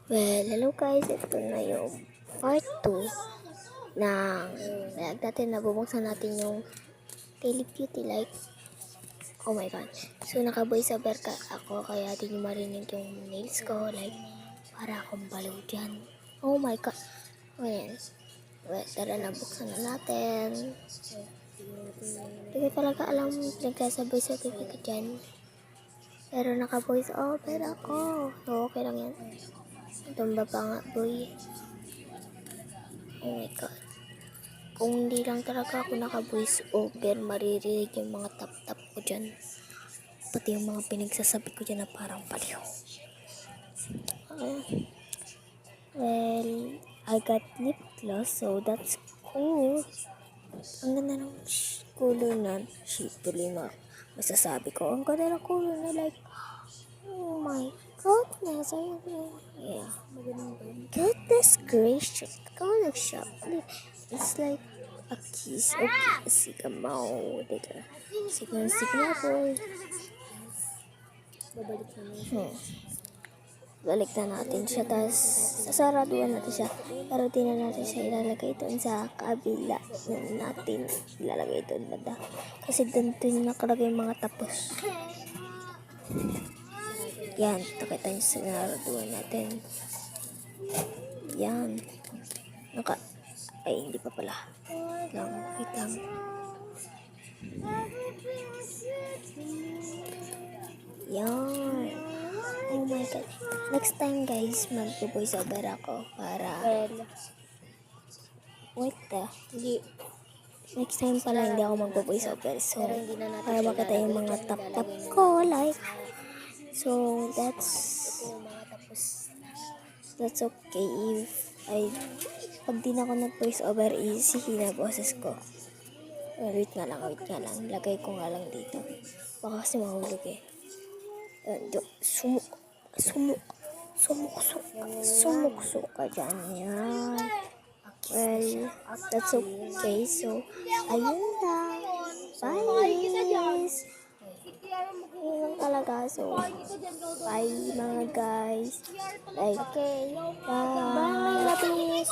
Well, hello guys, ito na yung part 2 ng vlog natin. Nabubuksan natin yung Daily Beauty Light. Oh my god. So, naka-voice over ka ako, kaya di nyo marinig yung nails ko. Like, para akong baliw dyan. Oh my god. Ayan. Well, tara na, buksan na natin. Hindi ko talaga alam nagsasaboy over ka dyan. Pero naka-voice over ako. So, okay lang yan. Tumba pa nga, boy. Oh my god. Kung hindi lang talaga ako naka-voice over, maririnig yung mga tap-tap ko dyan. Pati yung mga pinagsasabi ko dyan na parang baliw. Well, I got lip gloss, so that's cool. Ang ganda ng color na. Tuloy masasabi ko. Ang ganda ng color na, like, oh my goodness. Yeah. Goodness gracious. Ikaw nag-shop. It's like a kiss. Okay, sige mo. Sige na boy. Balik na natin siya. Tapos, sasaraduan natin siya. Pero di na natin siya ilalagay doon sa kabila natin. Ilalagay doon banda. Kasi doon nakalagay yung mga tapos. Yan. Takita yung sasaraduan natin. Yan. Ay, hindi pa pala. Wait lang. Yan. Oh my god. Next time guys, mag-voice over ako para... Wait Next time pala hindi ako mag-voice over. So, para makita yung mga tap-tap ko. Like, so, that's okay if pag di na ako nag-voice over, easy na boses ko. Wait nga lang. Lagay ko nga lang dito. Baka kasi mahulog eh. Sumuk ka dyan. Yan. Well, that's okay. So, ayun lang. Bye, guys. Ayun lang talaga. So, bye, mga guys. Like, okay. Bye. Bye, love you.